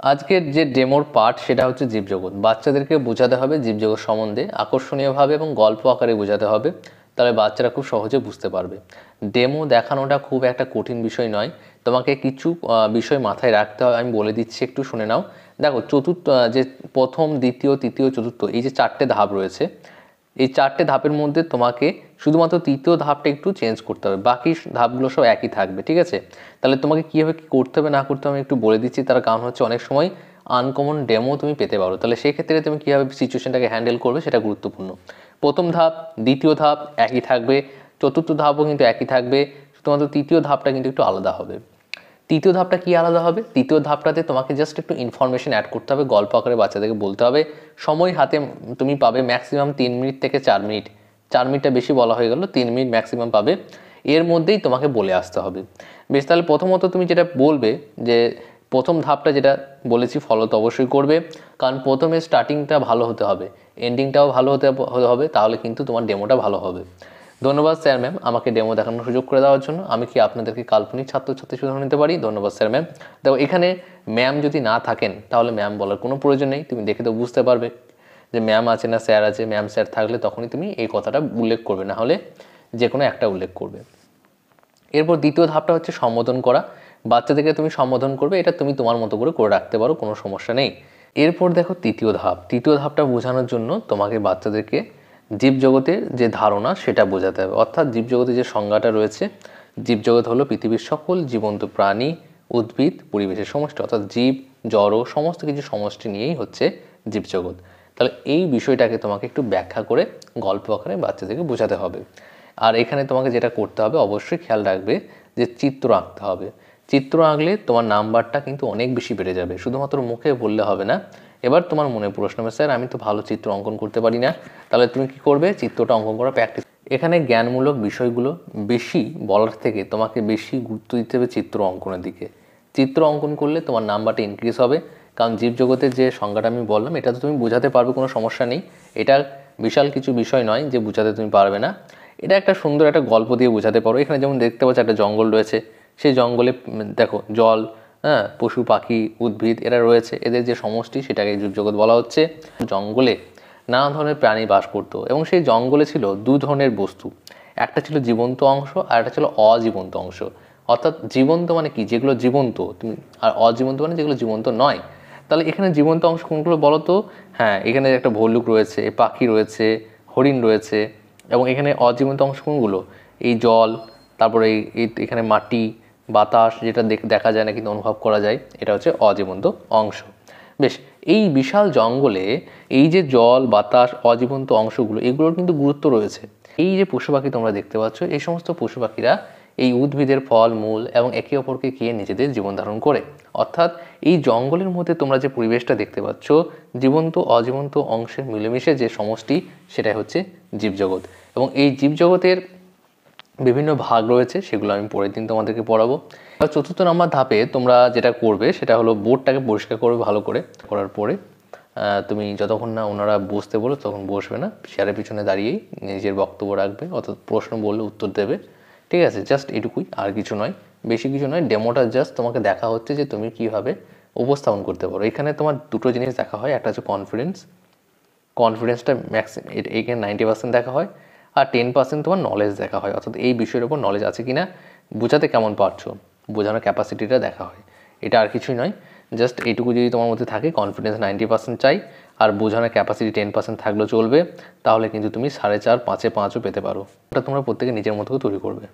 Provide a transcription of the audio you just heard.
আজকের যে ডেমোর পার্ট সেটা হচ্ছে জীবজগৎ। বাচ্চাদেরকে বোঝাতে হবে জীবজগৎ সম্বন্ধে আকর্ষণীয়ভাবে এবং গল্প আকারে বোঝাতে হবে, তাহলে বাচ্চারা খুব সহজে বুঝতে পারবে। ডেমো দেখানোটা খুব একটা কঠিন বিষয় নয়, তোমাকে কিছু বিষয় মাথায় রাখতে হবে, আমি বলে দিচ্ছি একটু শুনে নাও। দেখো যে প্রথম, দ্বিতীয়, তৃতীয়, চতুর্থ, এই যে 4টে ধাপ রয়েছে, এই 4টে ধাপের মধ্যে তোমাকে শুধুমাত্র তৃতীয় ধাপটা একটু চেঞ্জ করতে হবে, বাকি ধাপগুলো সব একই থাকবে, ঠিক আছে? তাহলে তোমাকে কীভাবে কী করতে হবে না করতে হবে আমি একটু বলে দিচ্ছি। তার কারণ হচ্ছে অনেক সময় আনকমন ডেমো তুমি পেতে পারো, তাহলে সেই ক্ষেত্রে তুমি কীভাবে সিচুয়েশনটাকে হ্যান্ডেল করবে সেটা গুরুত্বপূর্ণ। প্রথম ধাপ, দ্বিতীয় ধাপ একই থাকবে, চতুর্থ ধাপও কিন্তু একই থাকবে, শুধুমাত্র তৃতীয় ধাপটা কিন্তু একটু আলাদা হবে। তৃতীয় ধাপটা কি আলাদা হবে? তৃতীয় ধাপটাতে তোমাকে জাস্ট একটু ইনফরমেশন অ্যাড করতে হবে, গল্প আকারে বাচ্চাদেরকে বলতে হবে। সময় হাতে তুমি পাবে ম্যাক্সিমাম 3 মিনিট থেকে 4 মিনিট, 4 মিনিটটা বেশি বলা হয়ে গেল, 3 মিনিট ম্যাক্সিমাম পাবে, এর মধ্যেই তোমাকে বলে আসতে হবে। বেশ, তাহলে প্রথমত তুমি যেটা বলবে যে প্রথম ধাপটা যেটা বলেছি ফলো তো অবশ্যই করবে, কারণ প্রথমে স্টার্টিংটা ভালো হতে হবে, এন্ডিংটাও ভালো হতে হবে, তাহলে কিন্তু তোমার ডেমোটা ভালো হবে। ধন্যবাদ স্যার ম্যাম আমাকে ডেমো দেখানোর সুযোগ করে দেওয়ার জন্য। আমি কি আপনাদেরকে কাল্পনিক ছাত্রছাত্রী শুধু নিতে পারি? ধন্যবাদ স্যার ম্যাম। দেখো এখানে ম্যাম যদি না থাকেন তাহলে ম্যাম বলার কোনো প্রয়োজন নেই, তুমি দেখে তো বুঝতে পারবে যে ম্যাম আছে না স্যার আছে। ম্যাম স্যার থাকলে তখনই তুমি এই কথাটা উল্লেখ করবে, না হলে যে কোনো একটা উল্লেখ করবে। এরপর দ্বিতীয় ধাপটা হচ্ছে সম্বোধন করা। বাচ্চাদেরকে তুমি সম্বোধন করবে, এটা তুমি তোমার মতো করে রাখতে পারো, কোনো সমস্যা নেই। এরপর দেখো তৃতীয় ধাপ, তৃতীয় ধাপটা বোঝানোর জন্য তোমাকে বাচ্চাদেরকে জীবজগতের যে ধারণা সেটা বোঝাতে হবে। অর্থাৎ জীবজগতের যে সংজ্ঞাটা রয়েছে, জীবজগৎ হলো পৃথিবীর সকল জীবন্ত প্রাণী, উদ্ভিদ, পরিবেশের সমষ্টি, অর্থাৎ জীব, জড় সমস্ত কিছু সমষ্টি নিয়েই হচ্ছে জীবজগৎ। তাহলে এই বিষয়টাকে তোমাকে একটু ব্যাখ্যা করে গল্প আকারে বাচ্চাদেরকে বোঝাতে হবে। আর এখানে তোমাকে যেটা করতে হবে অবশ্যই খেয়াল রাখবে যে চিত্র আঁকতে হবে। চিত্র আঁকলে তোমার নাম্বারটা কিন্তু অনেক বেশি বেড়ে যাবে, শুধুমাত্র মুখে বললে হবে না। এবার তোমার মনে প্রশ্ন হবে, স্যার আমি তো ভালো চিত্র অঙ্কন করতে পারি না, তাহলে তুমি কি করবে? চিত্রটা অঙ্কন করা প্র্যাকটিস। এখানে জ্ঞানমূলক বিষয়গুলো বেশি বলার থেকে তোমাকে বেশি গুরুত্ব দিতে হবে চিত্র অঙ্কনের দিকে। চিত্র অঙ্কন করলে তোমার নাম্বারটা ইনক্রিজ হবে, কারণ জীবজগতের যে সংজ্ঞাটা আমি বললাম এটা তো তুমি বোঝাতে পারবে, কোনো সমস্যা নেই। এটা বিশাল কিছু বিষয় নয় যে বোঝাতে তুমি পারবে না, এটা একটা সুন্দর একটা গল্প দিয়ে বোঝাতে পারো। এখানে যেমন দেখতে পাচ্ছ একটা জঙ্গল রয়েছে, সেই জঙ্গলে দেখো জল, হ্যাঁ, পশু পাখি উদ্ভিদ এরা রয়েছে, এদের যে সমষ্টি সেটাকে জীবজগৎ বলা হচ্ছে। জঙ্গলে নানা ধরনের প্রাণী বাস করতো এবং সেই জঙ্গলে ছিল দু ধরনের বস্তু, একটা ছিল জীবন্ত অংশ আর একটা ছিল অজীবন্ত অংশ। অর্থাৎ জীবন্ত মানে কি? যেগুলো জীবন্ত, তুমি, আর অজীবন্ত মানে যেগুলো জীবন্ত নয়। তাহলে এখানে জীবন্ত অংশ কোনগুলো বলো তো? হ্যাঁ, এখানে একটা ভল্লুক রয়েছে, পাখি রয়েছে, হরিণ রয়েছে। এবং এখানে অজীবন্ত অংশ কোনগুলো? এই জল, তারপরে এখানে মাটি, বাতাস, যেটা দেখা যায় না কিন্তু অনুভব করা যায়, এটা হচ্ছে অজীবন্ত অংশ। বেশ, এই বিশাল জঙ্গলে এই যে জল, বাতাস, অজীবন্ত অংশগুলো, এগুলোর কিন্তু গুরুত্ব রয়েছে। এই যে পশু পাখি তোমরা দেখতে পাচ্ছ, এই সমস্ত পশু পাখিরা এই উদ্ভিদের ফল মূল এবং একে অপরকে খেয়ে নিজেদের জীবন ধারণ করে। অর্থাৎ এই জঙ্গলের মধ্যে তোমরা যে পরিবেশটা দেখতে পাচ্ছ, জীবন্ত অজীবন্ত অংশের মিলেমিশে যে সমষ্টি, সেটাই হচ্ছে জীবজগৎ। এবং এই জীবজগতের বিভিন্ন ভাগ রয়েছে, সেগুলো আমি পরের দিন তোমাদেরকে পড়াবো। চতুর্থ নম্বর ধাপে তোমরা যেটা করবে সেটা হলো বোর্ডটাকে পরিষ্কার করবে ভালো করে। করার পরে তুমি যতক্ষণ না ওনারা বসতে বলো তখন বসবে না, চেয়ারের পিছনে দাঁড়িয়েই নিজের বক্তব্য রাখবে, অর্থাৎ প্রশ্ন বললে উত্তর দেবে, ঠিক আছে? জাস্ট এটুকুই, আর কিছু নয়, বেশি কিছু নয়। ডেমোটা জাস্ট তোমাকে দেখা হচ্ছে যে তুমি কীভাবে উপস্থাপন করতে পারো। এখানে তোমার দুটো জিনিস দেখা হয়, একটা হচ্ছে কনফিডেন্সটা এইখানে 90% দেখা হয়, আর 10% তোমার নলেজ দেখা হয়, অর্থাৎ এই বিষয়ের উপর নলেজ আছে কিনা, বোঝাতে কেমন পারছো, বোঝানোর ক্যাপাসিটিটা দেখা হয়। এটা আর কিছুই নয়, জাস্ট এইটুকু যদি তোমার মধ্যে থাকে, কনফিডেন্স 90% চাই আর বোঝানোর ক্যাপাসিটি 10% থাকলেও চলবে, তাহলে কিন্তু তুমি 4.5, 5-এ 5ও পেতে পারো। ওটা তোমরা প্রত্যেকে নিজের মতো তৈরি করবে।